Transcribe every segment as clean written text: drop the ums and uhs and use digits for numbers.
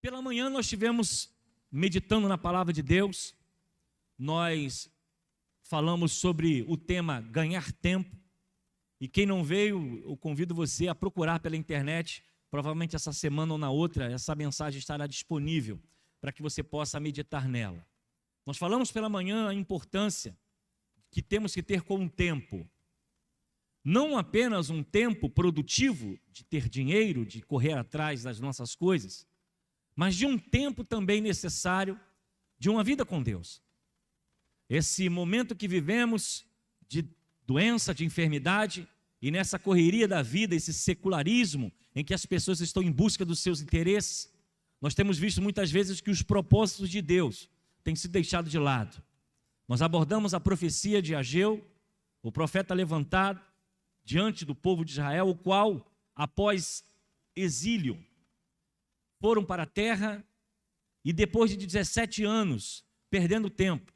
Pela manhã nós estivemos meditando na palavra de Deus, nós falamos sobre o tema ganhar tempo, e quem não veio, eu convido você a procurar pela internet, provavelmente essa semana ou na outra, essa mensagem estará disponível, para que você possa meditar nela. Nós falamos pela manhã a importância que temos que ter com o tempo, não apenas um tempo produtivo, de ter dinheiro, de correr atrás das nossas coisas, mas de um tempo também necessário de uma vida com Deus. Esse momento que vivemos de doença, de enfermidade, e nessa correria da vida, esse secularismo, em que as pessoas estão em busca dos seus interesses, nós temos visto muitas vezes que os propósitos de Deus têm sido deixados de lado. Nós abordamos a profecia de Ageu, o profeta levantado diante do povo de Israel, o qual, após exílio, foram para a terra e depois de 17 anos, perdendo tempo,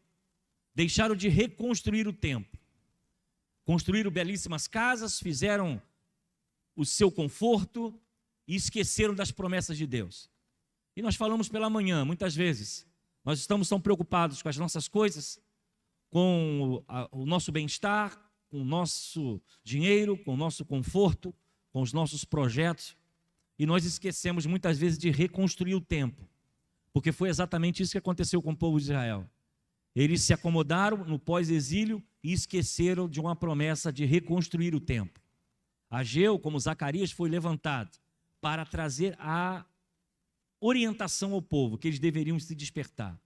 deixaram de reconstruir o templo. Construíram belíssimas casas, fizeram o seu conforto e esqueceram das promessas de Deus. E nós falamos pela manhã, muitas vezes, nós estamos tão preocupados com as nossas coisas, com o nosso bem-estar, com o nosso dinheiro, com o nosso conforto, com os nossos projetos, e nós esquecemos muitas vezes de reconstruir o templo, porque foi exatamente isso que aconteceu com o povo de Israel. Eles se acomodaram no pós-exílio e esqueceram de uma promessa de reconstruir o templo. Ageu, como Zacarias, foi levantado para trazer a orientação ao povo, que eles deveriam se despertar.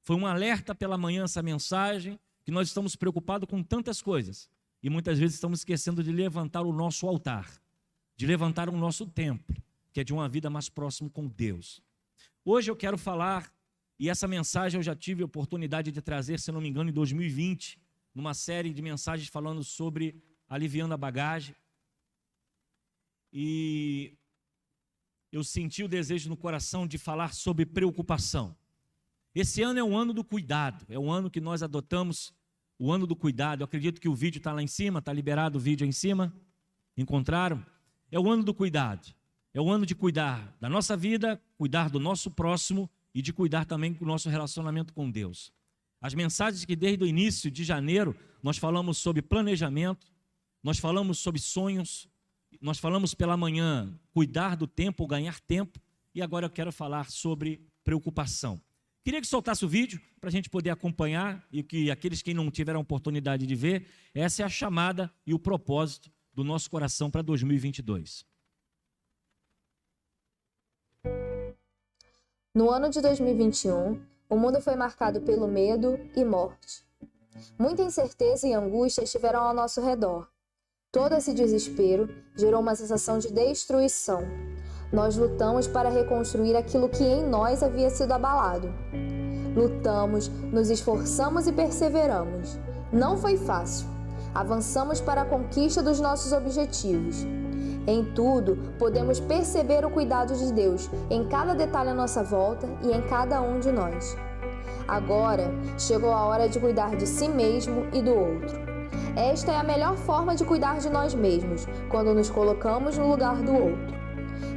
Foi um alerta pela manhã essa mensagem, que nós estamos preocupados com tantas coisas, e muitas vezes estamos esquecendo de levantar o nosso altar, de levantar o nosso templo, que é de uma vida mais próxima com Deus. Hoje eu quero falar, e essa mensagem eu já tive a oportunidade de trazer, se não me engano, em 2020, numa série de mensagens falando sobre aliviando a bagagem. E eu senti o desejo no coração de falar sobre preocupação. Esse ano é um ano do cuidado, é um ano que nós adotamos, o ano do cuidado. Eu acredito que o vídeo está lá em cima, está liberado o vídeo aí em cima. Encontraram? É o ano do cuidado, é o ano de cuidar da nossa vida, cuidar do nosso próximo e de cuidar também do nosso relacionamento com Deus. As mensagens que desde o início de janeiro nós falamos sobre planejamento, nós falamos sobre sonhos, nós falamos pela manhã cuidar do tempo, ganhar tempo, e agora eu quero falar sobre preocupação. Queria que soltasse o vídeo para a gente poder acompanhar e que aqueles que não tiveram a oportunidade de ver, essa é a chamada e o propósito do nosso coração para 2022. No ano de 2021, o mundo foi marcado pelo medo e morte. Muita incerteza e angústia estiveram ao nosso redor. Todo esse desespero gerou uma sensação de destruição. Nós lutamos para reconstruir aquilo que em nós havia sido abalado. Lutamos, nos esforçamos e perseveramos. Não foi fácil. Avançamos para a conquista dos nossos objetivos. Em tudo, podemos perceber o cuidado de Deus em cada detalhe à nossa volta e em cada um de nós. Agora, chegou a hora de cuidar de si mesmo e do outro. Esta é a melhor forma de cuidar de nós mesmos, quando nos colocamos no lugar do outro.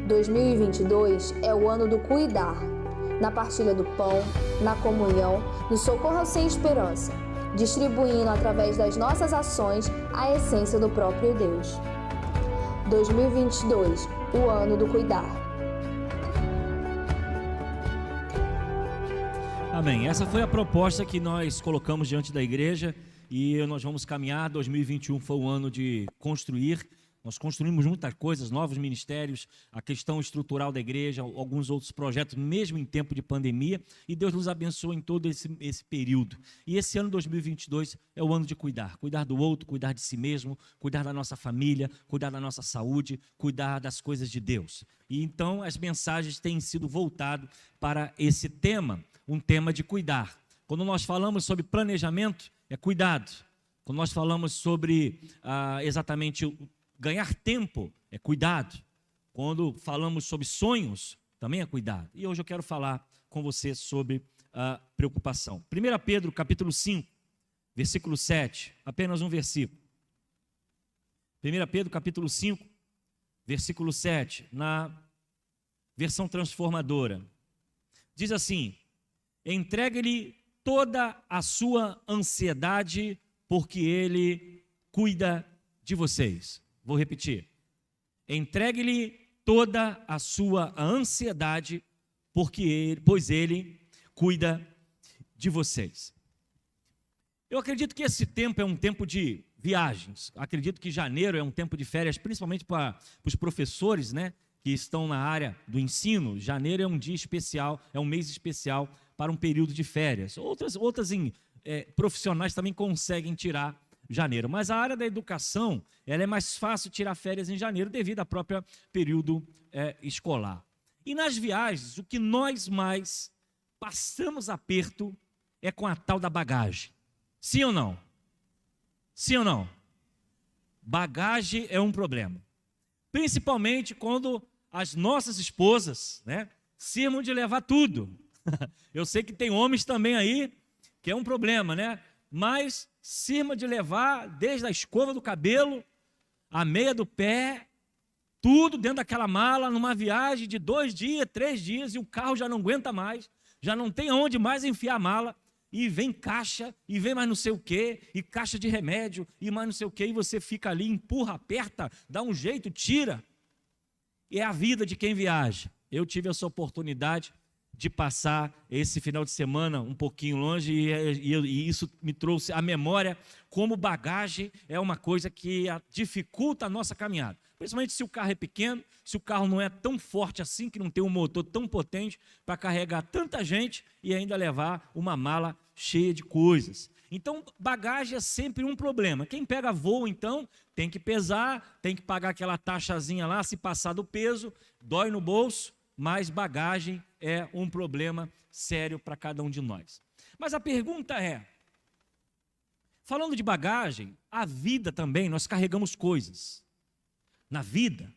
2022 é o ano do cuidar, na partilha do pão, na comunhão, no socorro ao sem esperança, distribuindo através das nossas ações a essência do próprio Deus. 2022, o ano do cuidar. Amém. Essa foi a proposta que nós colocamos diante da igreja e nós vamos caminhar. 2021 foi o ano de construir. Nós construímos muitas coisas, novos ministérios, a questão estrutural da igreja, alguns outros projetos, mesmo em tempo de pandemia, e Deus nos abençoou em todo esse período. E esse ano 2022 é o ano de cuidar do outro, cuidar de si mesmo, cuidar da nossa família, cuidar da nossa saúde, cuidar das coisas de Deus. E então as mensagens têm sido voltadas para esse tema, um tema de cuidar. Quando nós falamos sobre planejamento, é cuidado. Quando nós falamos sobre exatamente ganhar tempo, é cuidado. Quando falamos sobre sonhos, também é cuidado. E hoje eu quero falar com você sobre preocupação. 1 Pedro, capítulo 5, versículo 7, apenas um versículo. 1 Pedro, capítulo 5, versículo 7, na versão transformadora. diz assim: entregue-lhe toda a sua ansiedade, porque ele cuida de vocês. Vou repetir. Entregue-lhe toda a sua ansiedade, pois ele cuida de vocês. Eu acredito que esse tempo é um tempo de viagens. Acredito que janeiro é um tempo de férias, principalmente para os professores, né, que estão na área do ensino. Janeiro é um dia especial, é um mês especial para um período de férias. Outras profissionais também conseguem tirar janeiro, mas a área da educação, ela é mais fácil tirar férias em janeiro devido ao próprio período escolar. E nas viagens, o que nós mais passamos aperto é com a tal da bagagem. Sim ou não? Sim ou não? Bagagem é um problema. Principalmente quando as nossas esposas, né, cismam de levar tudo. Eu sei que tem homens também aí, que é um problema, né? Mas cisma de levar desde a escova do cabelo, a meia do pé, tudo dentro daquela mala, numa viagem de 2 dias, 3 dias, e o carro já não aguenta mais, já não tem aonde mais enfiar a mala, e vem caixa, e vem mais não sei o quê, e caixa de remédio, e mais não sei o quê, e você fica ali, empurra, aperta, dá um jeito, tira. E é a vida de quem viaja. Eu tive essa oportunidade de passar esse final de semana um pouquinho longe, e isso me trouxe à memória como bagagem é uma coisa que dificulta a nossa caminhada. Principalmente se o carro é pequeno, se o carro não é tão forte assim, que não tem um motor tão potente para carregar tanta gente e ainda levar uma mala cheia de coisas. Então, bagagem é sempre um problema. Quem pega voo, então, tem que pesar, tem que pagar aquela taxazinha lá, se passar do peso, dói no bolso, mas bagagem é um problema sério para cada um de nós. Mas a pergunta é, falando de bagagem, a vida também, nós carregamos coisas. Na vida,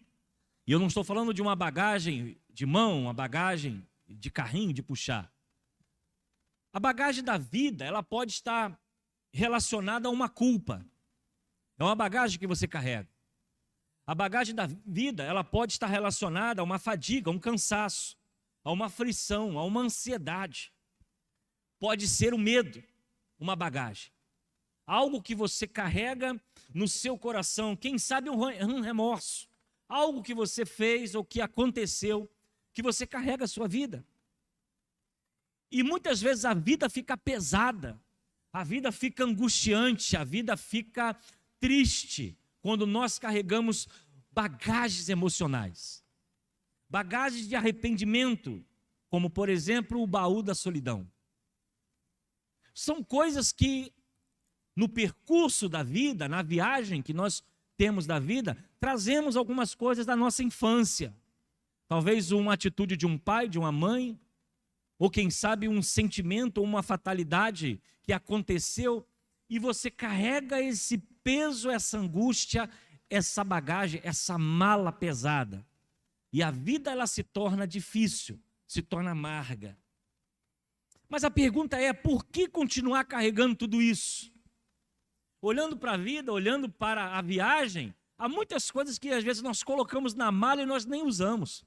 e eu não estou falando de uma bagagem de mão, uma bagagem de carrinho, de puxar. A bagagem da vida, ela pode estar relacionada a uma culpa. É uma bagagem que você carrega. A bagagem da vida, ela pode estar relacionada a uma fadiga, a um cansaço, a uma aflição, a uma ansiedade. Pode ser o medo, uma bagagem. Algo que você carrega no seu coração, quem sabe um remorso. Algo que você fez ou que aconteceu, que você carrega a sua vida. E muitas vezes a vida fica pesada, a vida fica angustiante, a vida fica triste, quando nós carregamos bagagens emocionais. Bagagens de arrependimento, como por exemplo o baú da solidão. São coisas que no percurso da vida, na viagem que nós temos da vida, trazemos algumas coisas da nossa infância. Talvez uma atitude de um pai, de uma mãe, ou quem sabe um sentimento ou uma fatalidade que aconteceu, e você carrega esse peso, essa angústia, essa bagagem, essa mala pesada. E a vida ela se torna difícil, se torna amarga. Mas a pergunta é, por que continuar carregando tudo isso? Olhando para a vida, olhando para a viagem, há muitas coisas que às vezes nós colocamos na mala e nós nem usamos.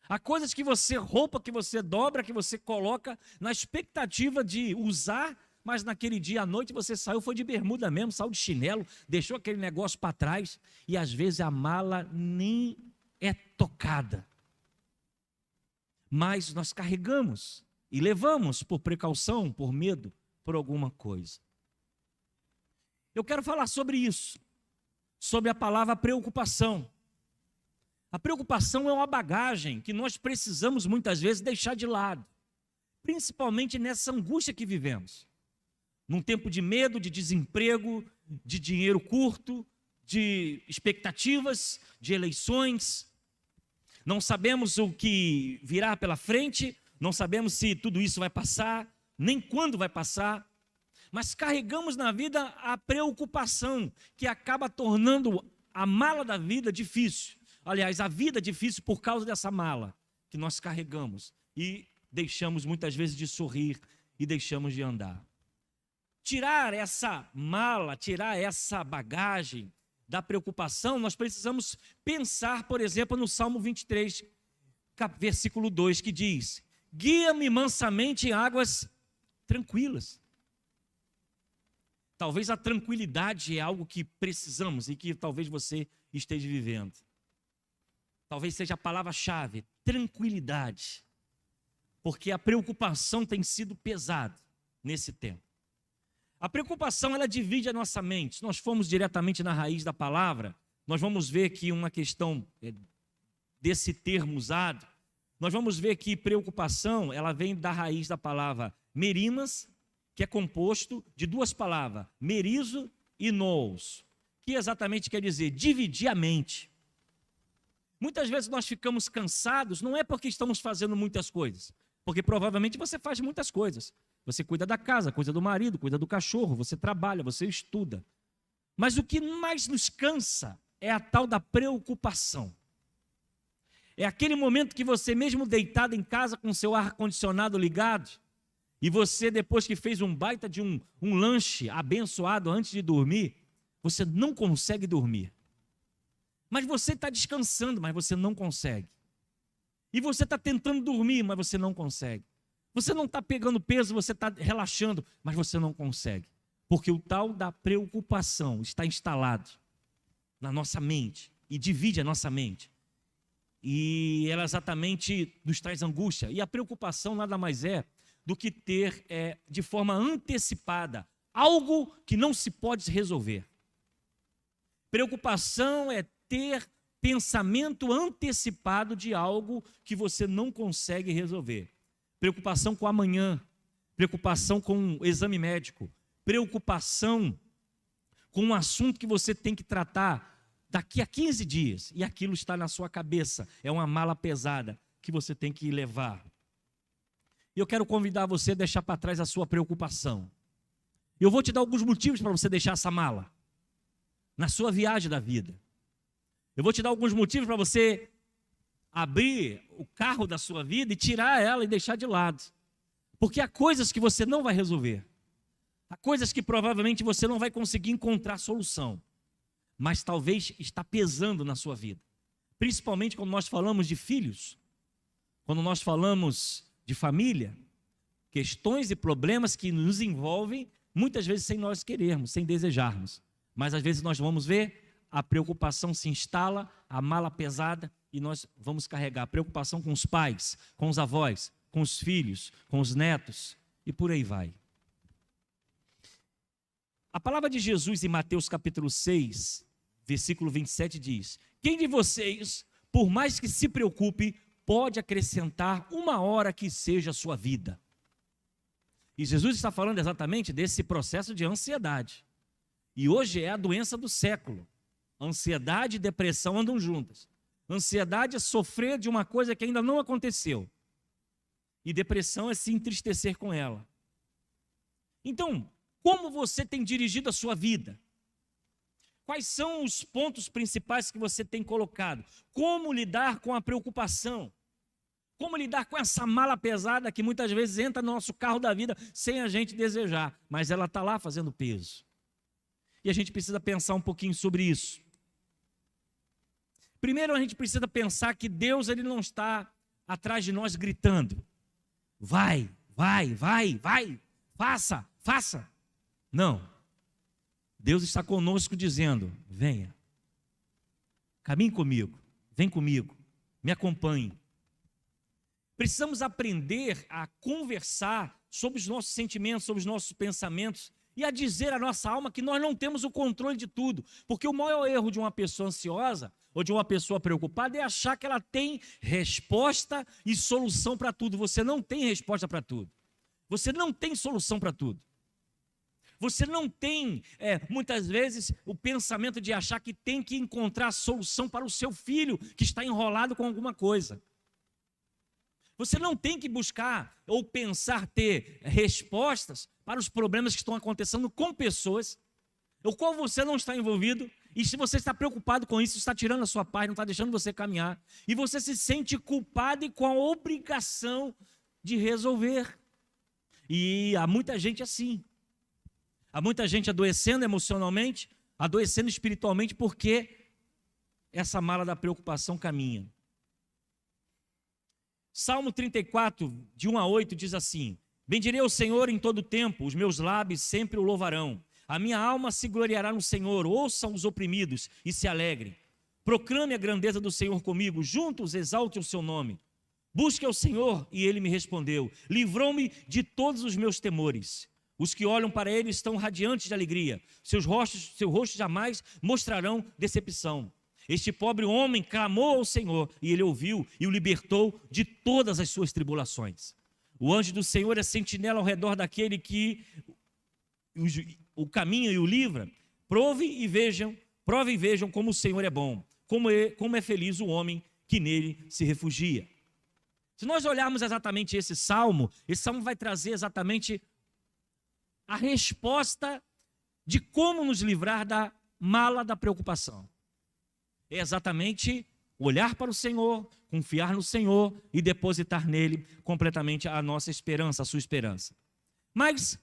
Há coisas que você, roupa que você dobra, que você coloca na expectativa de usar, mas naquele dia à noite você saiu, foi de bermuda mesmo, saiu de chinelo, deixou aquele negócio para trás, e às vezes a mala nem é tocada. Mas nós carregamos e levamos por precaução, por medo, por alguma coisa. Eu quero falar sobre isso, sobre a palavra preocupação. A preocupação é uma bagagem que nós precisamos muitas vezes deixar de lado, principalmente nessa angústia que vivemos. Num tempo de medo, de desemprego, de dinheiro curto, de expectativas, de eleições. Não sabemos o que virá pela frente, não sabemos se tudo isso vai passar, nem quando vai passar. Mas carregamos na vida a preocupação, que acaba tornando a mala da vida difícil. Aliás, a vida difícil por causa dessa mala que nós carregamos. E deixamos muitas vezes de sorrir e deixamos de andar. Tirar essa mala, tirar essa bagagem da preocupação, nós precisamos pensar, por exemplo, no Salmo 23, versículo 2, que diz: Guia-me mansamente em águas tranquilas. Talvez a tranquilidade é algo que precisamos e que talvez você esteja vivendo. Talvez seja a palavra-chave, tranquilidade. Porque a preocupação tem sido pesada nesse tempo. A preocupação, ela divide a nossa mente. Se nós formos diretamente na raiz da palavra, nós vamos ver que uma questão desse termo usado, nós vamos ver que preocupação, ela vem da raiz da palavra merimas, que é composto de duas palavras, merizo e nous, que exatamente quer dizer dividir a mente. Muitas vezes nós ficamos cansados, não é porque estamos fazendo muitas coisas, porque provavelmente você faz muitas coisas. Você cuida da casa, cuida do marido, cuida do cachorro, você trabalha, você estuda. Mas o que mais nos cansa é a tal da preocupação. É aquele momento que você mesmo deitado em casa com o seu ar-condicionado ligado, e você, depois que fez um baita de um lanche abençoado antes de dormir, você não consegue dormir. Mas você está descansando, mas você não consegue. E você está tentando dormir, mas você não consegue. Você não está pegando peso, você está relaxando, mas você não consegue. Porque o tal da preocupação está instalado na nossa mente e divide a nossa mente. E ela exatamente nos traz angústia. E a preocupação nada mais é do que ter de forma antecipada algo que não se pode resolver. Preocupação é ter pensamento antecipado de algo que você não consegue resolver. Preocupação com amanhã, preocupação com o exame médico, preocupação com um assunto que você tem que tratar daqui a 15 dias, e aquilo está na sua cabeça, é uma mala pesada que você tem que levar. E eu quero convidar você a deixar para trás a sua preocupação. Eu vou te dar alguns motivos para você deixar essa mala na sua viagem da vida. Eu vou te dar alguns motivos para você abrir o carro da sua vida e tirar ela e deixar de lado. Porque há coisas que você não vai resolver. Há coisas que provavelmente você não vai conseguir encontrar solução. Mas talvez está pesando na sua vida. Principalmente quando nós falamos de filhos. Quando nós falamos de família. Questões e problemas que nos envolvem, muitas vezes sem nós querermos, sem desejarmos. Mas às vezes nós vamos ver, a preocupação se instala, a mala pesada, e nós vamos carregar a preocupação com os pais, com os avós, com os filhos, com os netos, e por aí vai. A palavra de Jesus em Mateus capítulo 6, versículo 27 diz: quem de vocês, por mais que se preocupe, pode acrescentar uma hora que seja a sua vida? E Jesus está falando exatamente desse processo de ansiedade. E hoje é a doença do século. Ansiedade e depressão andam juntas. Ansiedade é sofrer de uma coisa que ainda não aconteceu. E depressão é se entristecer com ela. Então, como você tem dirigido a sua vida? Quais são os pontos principais que você tem colocado? Como lidar com a preocupação? Como lidar com essa mala pesada que muitas vezes entra no nosso carro da vida sem a gente desejar, mas ela está lá fazendo peso. E a gente precisa pensar um pouquinho sobre isso. Primeiro a gente precisa pensar que Deus ele não está atrás de nós gritando: vai, vai, vai, vai, faça, faça. Não. Deus está conosco dizendo: venha, caminhe comigo, vem comigo, me acompanhe. Precisamos aprender a conversar sobre os nossos sentimentos, sobre os nossos pensamentos e a dizer à nossa alma que nós não temos o controle de tudo. Porque o maior erro de uma pessoa ansiosa ou de uma pessoa preocupada é achar que ela tem resposta e solução para tudo. Você não tem resposta para tudo. Você não tem solução para tudo. Você não tem, muitas vezes, o pensamento de achar que tem que encontrar a solução para o seu filho que está enrolado com alguma coisa. Você não tem que buscar ou pensar ter respostas para os problemas que estão acontecendo com pessoas, o qual você não está envolvido, e se você está preocupado com isso, está tirando a sua paz, não está deixando você caminhar, e você se sente culpado e com a obrigação de resolver. E há muita gente assim. Há muita gente adoecendo emocionalmente, adoecendo espiritualmente, porque essa mala da preocupação caminha. Salmo 34, de 1 a 8, diz assim: bendirei ao Senhor em todo tempo, os meus lábios sempre o louvarão. A minha alma se gloriará no Senhor, ouçam os oprimidos e se alegrem. Proclame a grandeza do Senhor comigo, juntos exalte o seu nome. Busque ao Senhor e ele me respondeu, livrou-me de todos os meus temores. Os que olham para ele estão radiantes de alegria, seus rostos jamais mostrarão decepção. Este pobre homem clamou ao Senhor e ele ouviu e o libertou de todas as suas tribulações. O anjo do Senhor é sentinela ao redor daquele que o caminha e o livra. Prove e vejam como o Senhor é bom, como é feliz o homem que nele se refugia. Se nós olharmos exatamente esse salmo vai trazer exatamente a resposta de como nos livrar da mala da preocupação. É exatamente olhar para o Senhor, confiar no Senhor e depositar nele completamente a nossa esperança, a sua esperança. Mas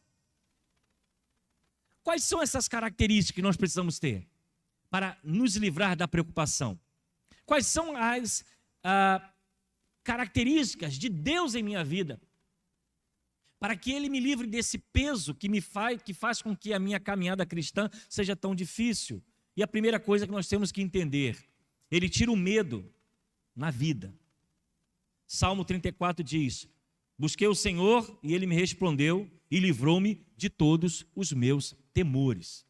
quais são essas características que nós precisamos ter para nos livrar da preocupação? Quais são as características de Deus em minha vida para que Ele me livre desse peso que faz com que a minha caminhada cristã seja tão difícil? E a primeira coisa que nós temos que entender, Ele tira o medo na vida. Salmo 34 diz: busquei o Senhor e Ele me respondeu e livrou-me de todos os meus temores.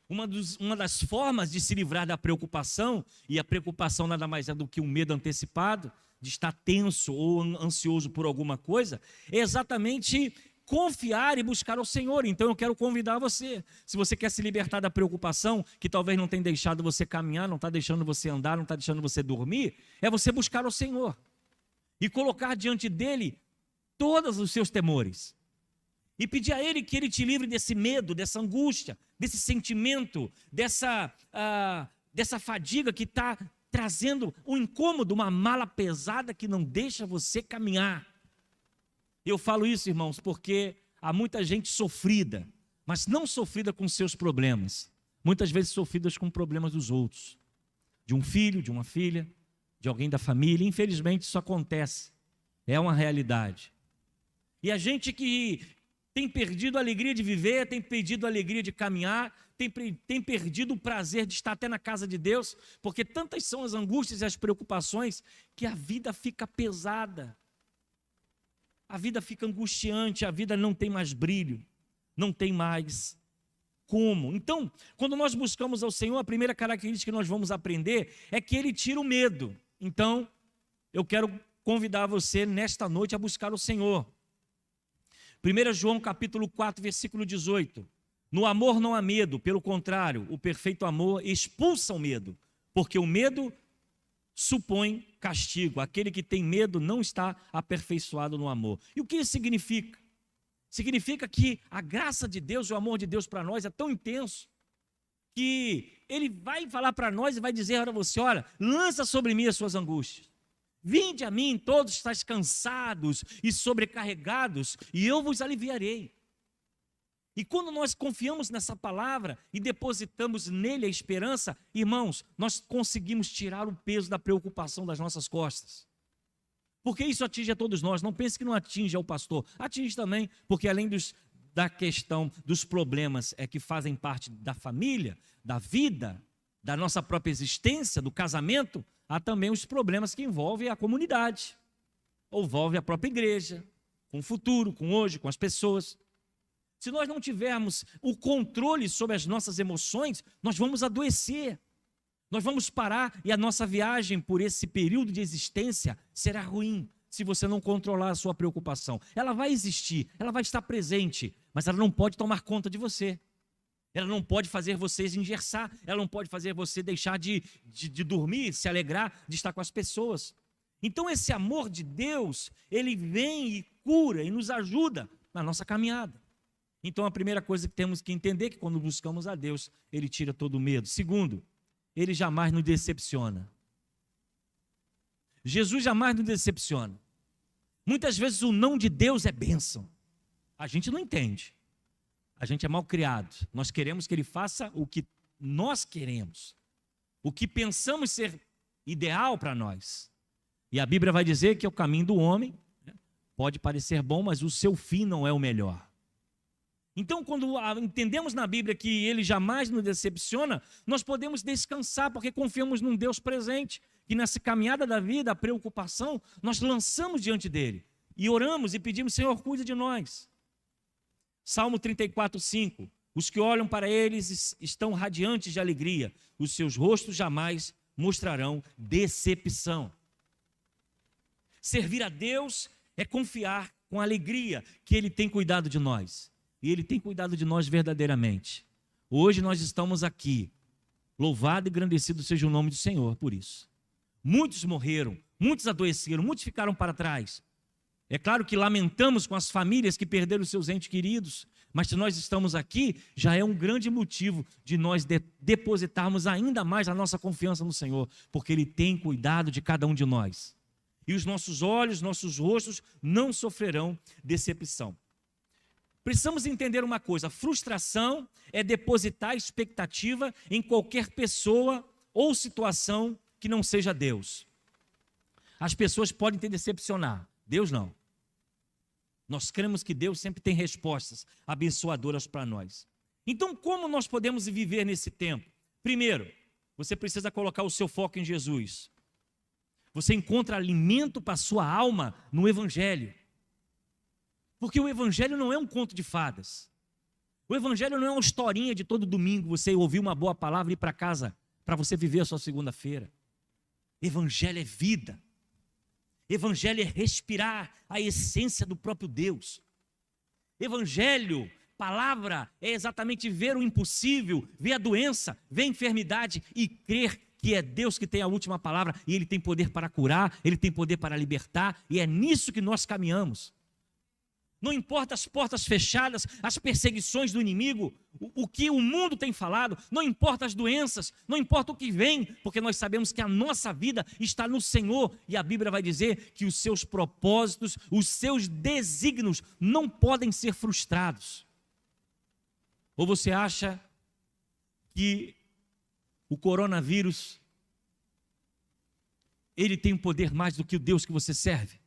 Uma das formas de se livrar da preocupação, e a preocupação nada mais é do que um medo antecipado, de estar tenso ou ansioso por alguma coisa, é exatamente confiar e buscar ao Senhor. Então eu quero convidar você, se você quer se libertar da preocupação, que talvez não tenha deixado você caminhar, não está deixando você andar, não está deixando você dormir, é você buscar ao Senhor e colocar diante dEle todos os seus temores e pedir a Ele que Ele te livre desse medo, dessa angústia, desse sentimento, dessa fadiga que está trazendo um incômodo, uma mala pesada que não deixa você caminhar. Eu falo isso, irmãos, porque há muita gente sofrida, mas não sofrida com seus problemas, muitas vezes sofridas com problemas dos outros, de um filho, de uma filha, de alguém da família. Infelizmente isso acontece, é uma realidade. E a gente que tem perdido a alegria de viver, tem perdido a alegria de caminhar, tem perdido o prazer de estar até na casa de Deus, porque tantas são as angústias e as preocupações que a vida fica pesada. A vida fica angustiante, a vida não tem mais brilho, não tem mais como. Então, quando nós buscamos ao Senhor, a primeira característica que nós vamos aprender é que Ele tira o medo. Então, eu quero convidar você nesta noite a buscar o Senhor. 1 João capítulo 4, versículo 18. No amor não há medo, pelo contrário, o perfeito amor expulsa o medo, porque o medo supõe castigo. Aquele que tem medo não está aperfeiçoado no amor. E o que isso significa? Significa que a graça de Deus, o amor de Deus para nós é tão intenso que Ele vai falar para nós e vai dizer para você: olha, lança sobre mim as suas angústias. Vinde a mim todos estáis cansados e sobrecarregados, e eu vos aliviarei. E quando nós confiamos nessa palavra e depositamos nele a esperança, irmãos, nós conseguimos tirar o peso da preocupação das nossas costas. Porque isso atinge a todos nós. Não pense que não atinge ao pastor. Atinge também, porque além da questão dos problemas que fazem parte da família, da vida, da nossa própria existência, do casamento, há também os problemas que envolvem a comunidade, ou envolvem a própria igreja, com o futuro, com hoje, com as pessoas. Se nós não tivermos o controle sobre as nossas emoções, nós vamos adoecer. Nós vamos parar e a nossa viagem por esse período de existência será ruim se você não controlar a sua preocupação. Ela vai existir, ela vai estar presente, mas ela não pode tomar conta de você. Ela não pode fazer você engessar, ela não pode fazer você deixar de dormir, se alegrar, de estar com as pessoas. Então esse amor de Deus, Ele vem e cura e nos ajuda na nossa caminhada. Então a primeira coisa que temos que entender é que quando buscamos a Deus, Ele tira todo o medo. Segundo, Ele jamais nos decepciona. Jesus jamais nos decepciona. Muitas vezes o não de Deus é bênção. A gente não entende. A gente é mal criado. Nós queremos que Ele faça o que nós queremos. O que pensamos ser ideal para nós. E a Bíblia vai dizer que é o caminho do homem, né? Pode parecer bom, mas o seu fim não é o melhor. Então, quando entendemos na Bíblia que Ele jamais nos decepciona, nós podemos descansar, porque confiamos num Deus presente, que nessa caminhada da vida, a preocupação, nós lançamos diante dEle, e oramos e pedimos: Senhor, cuida de nós. Salmo 34:5, os que olham para eles estão radiantes de alegria, os seus rostos jamais mostrarão decepção. Servir a Deus é confiar com alegria que Ele tem cuidado de nós. E Ele tem cuidado de nós verdadeiramente. Hoje nós estamos aqui. Louvado e engrandecido seja o nome do Senhor por isso. Muitos morreram, muitos adoeceram, muitos ficaram para trás. É claro que lamentamos com as famílias que perderam seus entes queridos, mas se nós estamos aqui, já é um grande motivo de nós depositarmos ainda mais a nossa confiança no Senhor, porque Ele tem cuidado de cada um de nós. E os nossos olhos, nossos rostos não sofrerão decepção. Precisamos entender uma coisa: frustração é depositar expectativa em qualquer pessoa ou situação que não seja Deus. As pessoas podem te decepcionar, Deus não. Nós cremos que Deus sempre tem respostas abençoadoras para nós. Então, como nós podemos viver nesse tempo? Primeiro, você precisa colocar o seu foco em Jesus. Você encontra alimento para a sua alma no Evangelho. Porque o Evangelho não é um conto de fadas. O Evangelho não é uma historinha de todo domingo você ouvir uma boa palavra e ir para casa para você viver a sua segunda-feira. Evangelho é vida. Evangelho é respirar a essência do próprio Deus. Evangelho, palavra, é exatamente ver o impossível, ver a doença, ver a enfermidade e crer que é Deus que tem a última palavra e Ele tem poder para curar, Ele tem poder para libertar, e é nisso que nós caminhamos. Não importa as portas fechadas, as perseguições do inimigo, o que o mundo tem falado, não importa as doenças, não importa o que vem, porque nós sabemos que a nossa vida está no Senhor, e a Bíblia vai dizer que os seus propósitos, os seus desígnios não podem ser frustrados. Ou você acha que o coronavírus, ele tem um poder mais do que o Deus que você serve?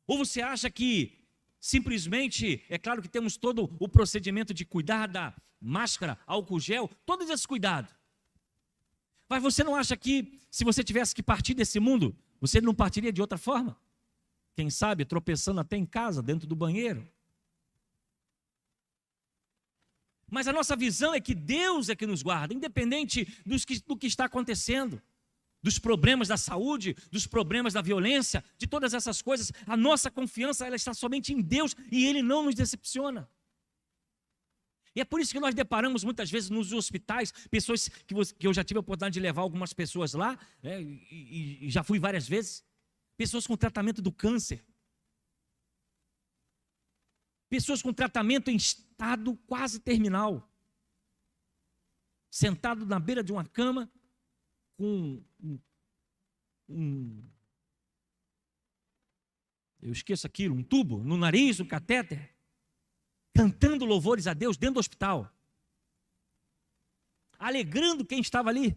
Ou você acha que simplesmente, é claro que temos todo o procedimento de cuidar da máscara, álcool gel, todos esses cuidados. Mas você não acha que se você tivesse que partir desse mundo, você não partiria de outra forma? Quem sabe tropeçando até em casa, dentro do banheiro. Mas a nossa visão é que Deus é que nos guarda, independente do que está acontecendo. Dos problemas da saúde, dos problemas da violência, de todas essas coisas, a nossa confiança ela está somente em Deus e Ele não nos decepciona. E é por isso que nós deparamos muitas vezes nos hospitais, pessoas que eu já tive a oportunidade de levar algumas pessoas lá, né, e já fui várias vezes, pessoas com tratamento do câncer, pessoas com tratamento em estado quase terminal, sentado na beira de uma cama, com eu esqueço aquilo, um tubo no nariz, um catéter, cantando louvores a Deus dentro do hospital, alegrando quem estava ali.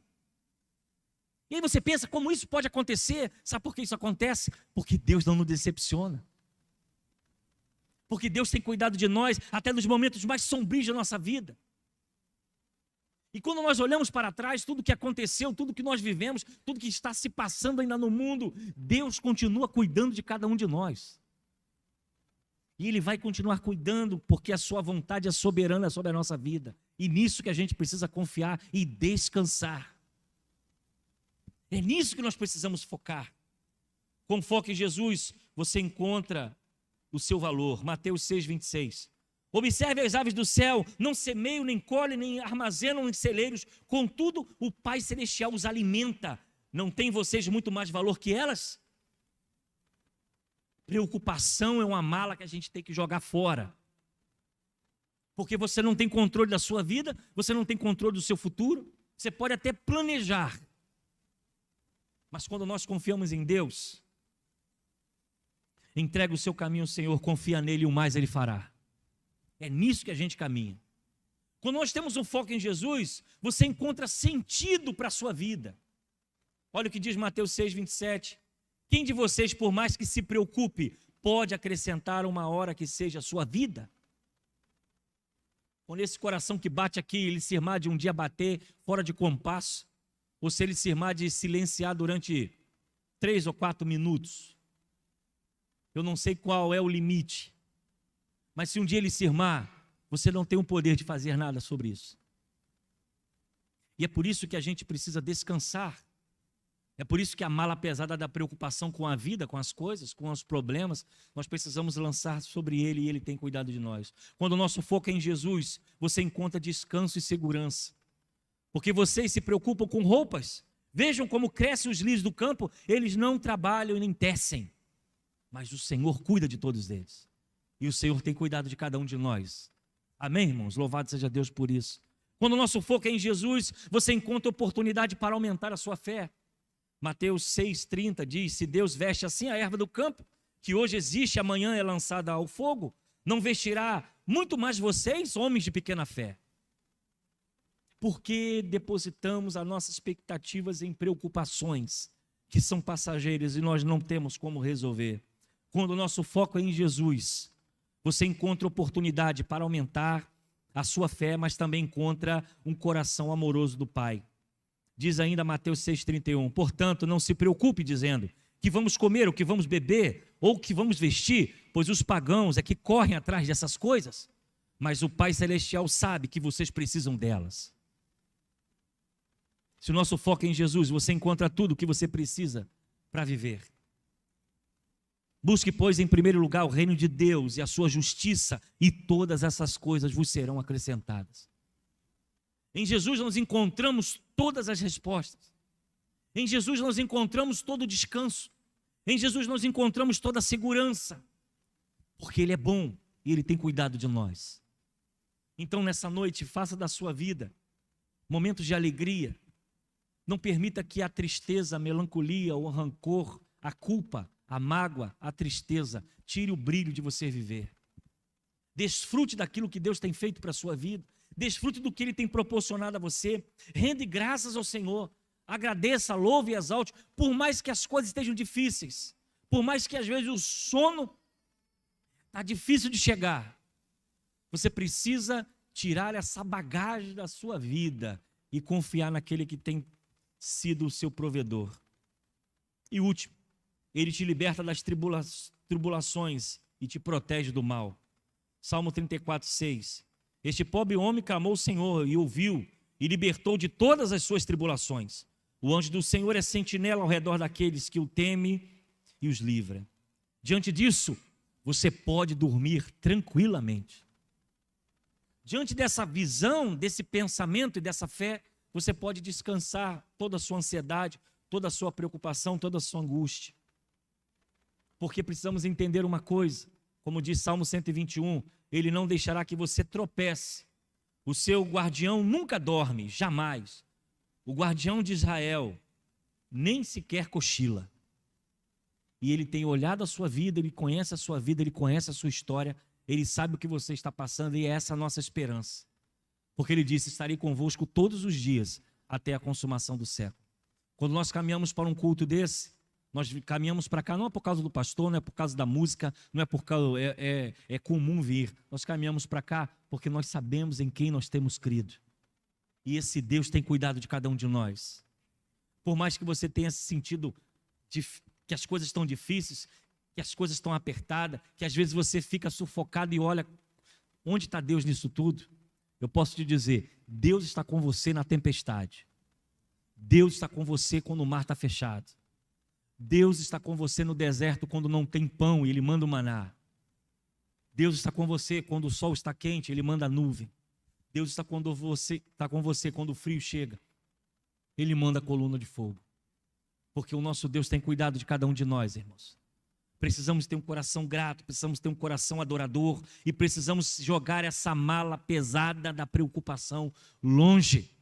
E aí você pensa, como isso pode acontecer? Sabe por que isso acontece? Porque Deus não nos decepciona. Porque Deus tem cuidado de nós até nos momentos mais sombrios da nossa vida. E quando nós olhamos para trás, tudo que aconteceu, tudo que nós vivemos, tudo que está se passando ainda no mundo, Deus continua cuidando de cada um de nós. E Ele vai continuar cuidando, porque a sua vontade é soberana sobre a nossa vida. E nisso que a gente precisa confiar e descansar. É nisso que nós precisamos focar. Com foco em Jesus, você encontra o seu valor. Mateus 6:26. Observe as aves do céu, não semeiam, nem colhem, nem armazenam em celeiros, contudo o Pai Celestial os alimenta. Não tem vocês muito mais valor que elas? Preocupação é uma mala que a gente tem que jogar fora. Porque você não tem controle da sua vida, você não tem controle do seu futuro, você pode até planejar. Mas quando nós confiamos em Deus, entrega o seu caminho ao Senhor, confia nele e o mais Ele fará. É nisso que a gente caminha. Quando nós temos um foco em Jesus, você encontra sentido para a sua vida. Olha o que diz Mateus 6:27. Quem de vocês, por mais que se preocupe, pode acrescentar uma hora que seja a sua vida? Quando esse coração que bate aqui, ele se irmar de um dia bater fora de compasso, ou se ele se irmar de silenciar durante 3 ou 4 minutos, eu não sei qual é o limite, mas se um dia ele se irmar, você não tem o poder de fazer nada sobre isso. E é por isso que a gente precisa descansar. É por isso que a mala pesada da preocupação com a vida, com as coisas, com os problemas, nós precisamos lançar sobre Ele e Ele tem cuidado de nós. Quando o nosso foco é em Jesus, você encontra descanso e segurança. Porque vocês se preocupam com roupas. Vejam como crescem os lírios do campo, eles não trabalham e nem tecem. Mas o Senhor cuida de todos eles. E o Senhor tem cuidado de cada um de nós. Amém, irmãos? Louvado seja Deus por isso. Quando o nosso foco é em Jesus, você encontra oportunidade para aumentar a sua fé. Mateus 6,30 diz, se Deus veste assim a erva do campo, que hoje existe e amanhã é lançada ao fogo, não vestirá muito mais vocês, homens de pequena fé? Porque depositamos as nossas expectativas em preocupações que são passageiras e nós não temos como resolver. Quando o nosso foco é em Jesus, você encontra oportunidade para aumentar a sua fé, mas também encontra um coração amoroso do Pai. Diz ainda Mateus 6,31, portanto, não se preocupe dizendo que vamos comer, ou que vamos beber, ou que vamos vestir, pois os pagãos é que correm atrás dessas coisas, mas o Pai Celestial sabe que vocês precisam delas. Se o nosso foco é em Jesus, você encontra tudo o que você precisa para viver. Busque, pois, em primeiro lugar o reino de Deus e a sua justiça, e todas essas coisas vos serão acrescentadas. Em Jesus nós encontramos todas as respostas. Em Jesus nós encontramos todo o descanso. Em Jesus nós encontramos toda a segurança. Porque Ele é bom e Ele tem cuidado de nós. Então nessa noite, faça da sua vida momentos de alegria. Não permita que a tristeza, a melancolia, o rancor, a culpa, a mágoa, a tristeza, tire o brilho de você viver. Desfrute daquilo que Deus tem feito para a sua vida. Desfrute do que Ele tem proporcionado a você. Rende graças ao Senhor. Agradeça, louve e exalte. Por mais que as coisas estejam difíceis. Por mais que às vezes o sono está difícil de chegar. Você precisa tirar essa bagagem da sua vida e confiar naquele que tem sido o seu provedor. E último, Ele te liberta das tribulações e te protege do mal. Salmo 34:6. Este pobre homem clamou ao Senhor e ouviu e libertou de todas as suas tribulações. O anjo do Senhor é sentinela ao redor daqueles que o temem e os livra. Diante disso, você pode dormir tranquilamente. Diante dessa visão, desse pensamento e dessa fé, você pode descansar toda a sua ansiedade, toda a sua preocupação, toda a sua angústia. Porque precisamos entender uma coisa, como diz Salmo 121, Ele não deixará que você tropece. O seu guardião nunca dorme, jamais. O guardião de Israel nem sequer cochila. E Ele tem olhado a sua vida, Ele conhece a sua vida, Ele conhece a sua história, Ele sabe o que você está passando e é essa a nossa esperança. Porque Ele disse, estarei convosco todos os dias até a consumação do século. Quando nós caminhamos para um culto desse, nós caminhamos para cá, não é por causa do pastor, não é por causa da música, não é por causa, é comum vir. Nós caminhamos para cá porque nós sabemos em quem nós temos crido. E esse Deus tem cuidado de cada um de nós. Por mais que você tenha sentido que as coisas estão difíceis, que as coisas estão apertadas, que às vezes você fica sufocado e olha, onde está Deus nisso tudo? Eu posso te dizer, Deus está com você na tempestade. Deus está com você quando o mar está fechado. Deus está com você no deserto quando não tem pão e Ele manda o maná. Deus está com você quando o sol está quente, Ele manda a nuvem. Deus está com você quando o frio chega, Ele manda a coluna de fogo. Porque o nosso Deus tem cuidado de cada um de nós, irmãos. Precisamos ter um coração grato, precisamos ter um coração adorador e precisamos jogar essa mala pesada da preocupação longe.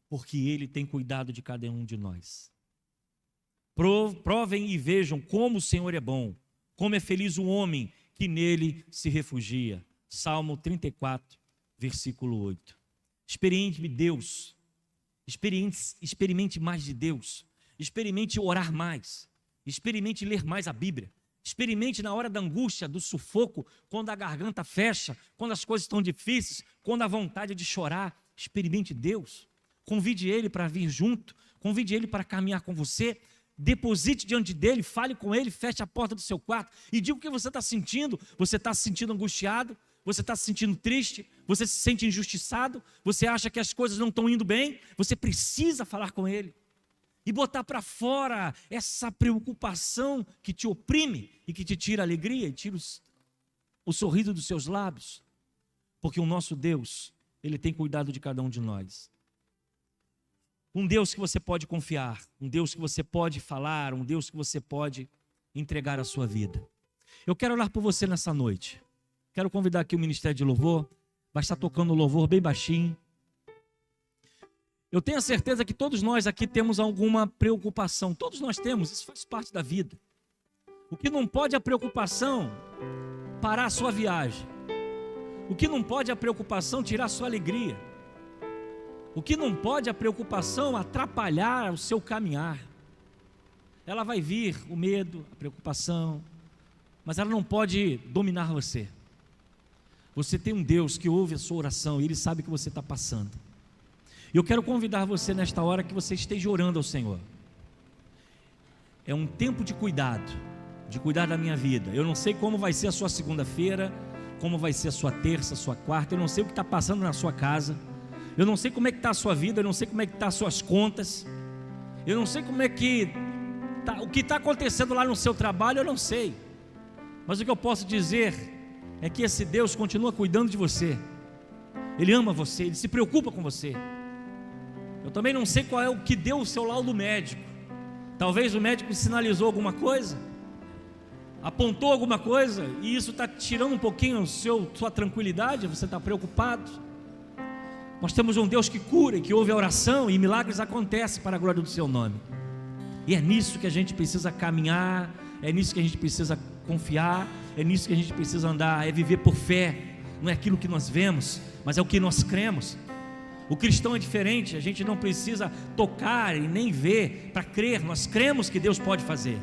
Porque Ele tem cuidado de cada um de nós. Provem e vejam como o Senhor é bom, como é feliz o homem que nele se refugia. Salmo 34, versículo 8. Experimente Deus, experimente mais de Deus, experimente orar mais, Experimente ler mais a Bíblia. Experimente na hora da angústia, do sufoco, quando a garganta fecha, quando as coisas estão difíceis, quando a vontade de chorar. Experimente Deus. Convide Ele para vir junto. Convide Ele para caminhar com você. Deposite diante dEle, fale com Ele, feche a porta do seu quarto e diga o que você está sentindo. Você está se sentindo angustiado? Você está se sentindo triste? Você se sente injustiçado? Você acha que as coisas não estão indo bem? Você precisa falar com Ele e botar para fora essa preocupação que te oprime e que te tira a alegria e tira o sorriso dos seus lábios, porque o nosso Deus, Ele tem cuidado de cada um de nós. Um Deus que você pode confiar, um Deus que você pode falar, um Deus que você pode entregar a sua vida. Eu quero orar por você nessa noite. Quero convidar aqui o Ministério de Louvor, vai estar tocando o louvor bem baixinho. Eu tenho a certeza que todos nós aqui temos alguma preocupação, todos nós temos, isso faz parte da vida. O que não pode é a preocupação parar a sua viagem. O que não pode é a preocupação tirar a sua alegria. O que não pode é a preocupação atrapalhar o seu caminhar. Ela vai vir, o medo, a preocupação, mas ela não pode dominar você. Você tem um Deus que ouve a sua oração e Ele sabe o que você está passando. E eu quero convidar você nesta hora que você esteja orando ao Senhor. É um tempo de cuidar da minha vida. Eu não sei como vai ser a sua segunda-feira, como vai ser a sua terça, a sua quarta, eu não sei o que está passando na sua casa, eu não sei como é que está a sua vida, eu não sei como é que estão as suas contas, eu não sei como é que o que está acontecendo lá no seu trabalho, eu não sei, mas o que eu posso dizer é que esse Deus continua cuidando de você, Ele ama você, Ele se preocupa com você. Eu também não sei qual é o que deu o seu laudo médico, talvez o médico sinalizou alguma coisa, apontou alguma coisa, e isso está tirando um pouquinho sua tranquilidade, você está preocupado. Nós temos um Deus que cura e que ouve a oração, e milagres acontecem para a glória do seu nome, e é nisso que a gente precisa caminhar, é nisso que a gente precisa confiar, é nisso que a gente precisa andar, é viver por fé, não é aquilo que nós vemos, mas é o que nós cremos. O cristão é diferente, a gente não precisa tocar e nem ver para crer, nós cremos que Deus pode fazer.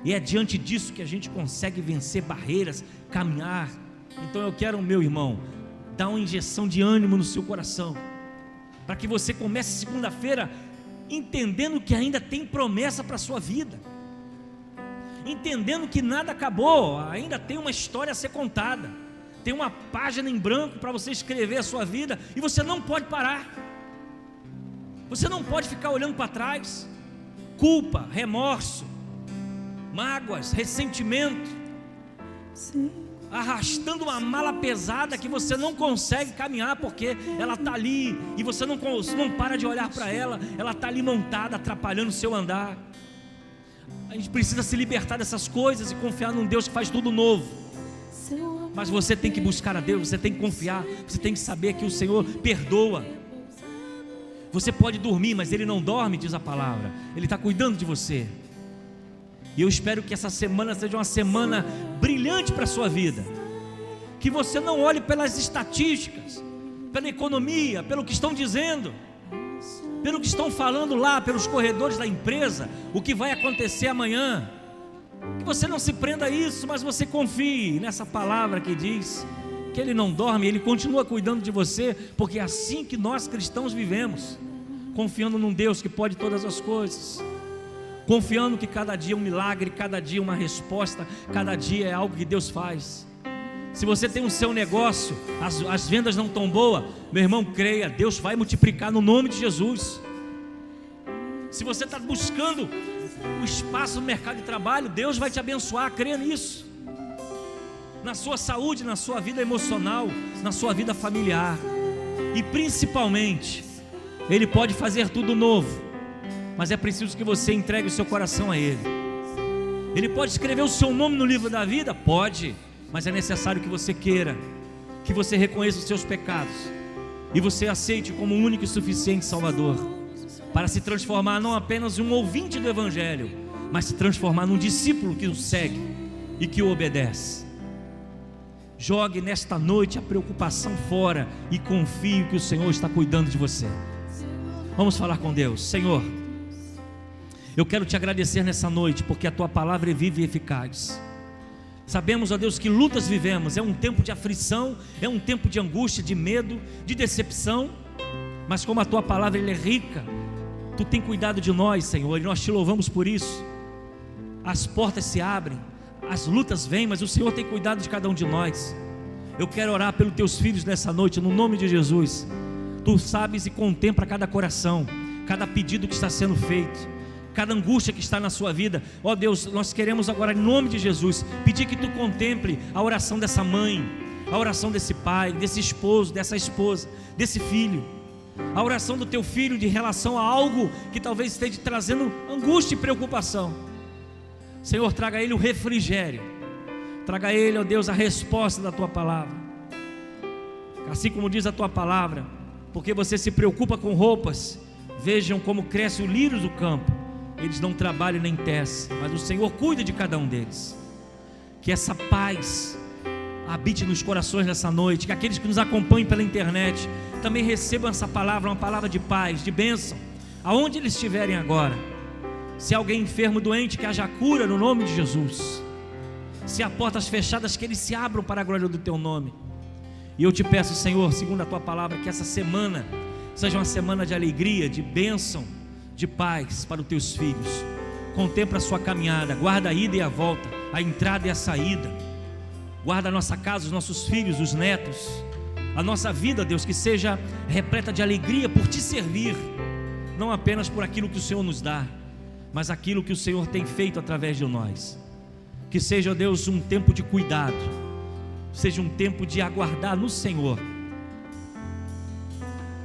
E é diante disso que a gente consegue vencer barreiras, caminhar. Então eu quero, meu irmão, dar uma injeção de ânimo no seu coração, para que você comece segunda-feira entendendo que ainda tem promessa para a sua vida, entendendo que nada acabou, ainda tem uma história a ser contada, tem uma página em branco para você escrever a sua vida, e você não pode parar, você não pode ficar olhando para trás. Culpa, remorso, mágoas, ressentimento, arrastando uma mala pesada que você não consegue caminhar, porque ela está ali, e você não para de olhar para ela, ela está ali montada, atrapalhando o seu andar. A gente precisa se libertar dessas coisas e confiar num Deus que faz tudo novo. Mas você tem que buscar a Deus, você tem que confiar, você tem que saber que o Senhor perdoa. Você pode dormir, mas Ele não dorme, diz a palavra, Ele está cuidando de você. E eu espero que essa semana seja uma semana brilhante para a sua vida, que você não olhe pelas estatísticas, pela economia, pelo que estão dizendo, pelo que estão falando lá pelos corredores da empresa, o que vai acontecer amanhã. Que você não se prenda a isso, mas você confie nessa palavra que diz que Ele não dorme, Ele continua cuidando de você, porque é assim que nós cristãos vivemos, confiando num Deus que pode todas as coisas, confiando que cada dia é um milagre, cada dia uma resposta, cada dia é algo que Deus faz. Se você tem o seu negócio, as vendas não estão boas, meu irmão, creia, Deus vai multiplicar no nome de Jesus. Se você está buscando o espaço no mercado de trabalho, Deus vai te abençoar, creia nisso. Na sua saúde, na sua vida emocional, na sua vida familiar, e principalmente, Ele pode fazer tudo novo, mas é preciso que você entregue o seu coração a Ele. Ele pode escrever o seu nome no livro da vida? Pode, mas é necessário que você queira, que você reconheça os seus pecados e você aceite como o único e suficiente Salvador, para se transformar não apenas em um ouvinte do Evangelho, mas se transformar num discípulo que o segue e que o obedece. Jogue nesta noite a preocupação fora e confie que o Senhor está cuidando de você. Vamos falar com Deus. Senhor, Eu quero te agradecer nessa noite, porque a tua palavra é viva e eficaz. Sabemos, ó Deus, que lutas vivemos, é um tempo de aflição, é um tempo de angústia, de medo, de decepção, mas como a tua palavra ela é rica, tu tem cuidado de nós, Senhor, e nós te louvamos por isso. As portas se abrem, as lutas vêm, mas o Senhor tem cuidado de cada um de nós. Eu quero orar pelos teus filhos nessa noite, no nome de Jesus. Tu sabes e contempla cada coração, cada pedido que está sendo feito, cada angústia que está na sua vida. Ó Deus, nós queremos agora, em nome de Jesus, pedir que tu contemple a oração dessa mãe, a oração desse pai, desse esposo, dessa esposa, desse filho, a oração do teu filho de relação a algo que talvez esteja trazendo angústia e preocupação. Senhor, traga a ele o refrigério, traga a ele, ó Deus, a resposta da tua palavra, assim como diz a tua palavra, porque você se preocupa com roupas. Vejam como cresce o lírio do campo, eles não trabalham nem tecem, mas o Senhor cuida de cada um deles. Que essa paz habite nos corações nessa noite, que aqueles que nos acompanham pela internet também recebam essa palavra, uma palavra de paz, de bênção, aonde eles estiverem agora. Se há alguém enfermo, doente, que haja cura no nome de Jesus. Se há portas fechadas, que eles se abram para a glória do teu nome. E eu te peço, Senhor, segundo a tua palavra, que essa semana seja uma semana de alegria, de bênção, de paz para os teus filhos. Contempla a sua caminhada, guarda a ida e a volta, a entrada e a saída. Guarda a nossa casa, os nossos filhos, os netos, a nossa vida, Deus, que seja repleta de alegria por te servir, não apenas por aquilo que o Senhor nos dá, mas aquilo que o Senhor tem feito através de nós. Que seja, Deus, um tempo de cuidado, seja um tempo de aguardar no Senhor,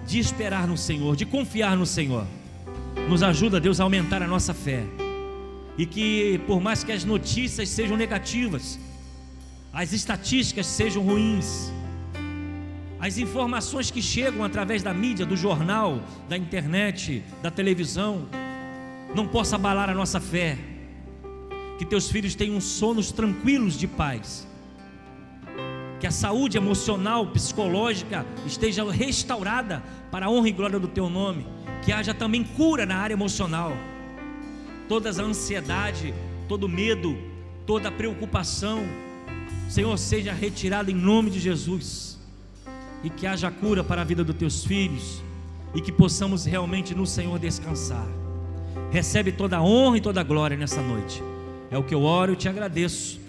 de esperar no Senhor, de confiar no Senhor. Nos ajuda, Deus, a aumentar a nossa fé. E que por mais que as notícias sejam negativas, as estatísticas sejam ruins, as informações que chegam através da mídia, do jornal, da internet, da televisão, não possa abalar a nossa fé. Que teus filhos tenham sonos tranquilos de paz, que a saúde emocional, psicológica esteja restaurada para a honra e glória do teu nome. Que haja também cura na área emocional. Toda a ansiedade, todo medo, toda a preocupação, Senhor, seja retirada em nome de Jesus. E que haja cura para a vida dos teus filhos, e que possamos realmente no Senhor descansar. Recebe toda a honra e toda a glória nessa noite. É o que eu oro e te agradeço,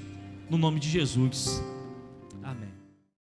no nome de Jesus.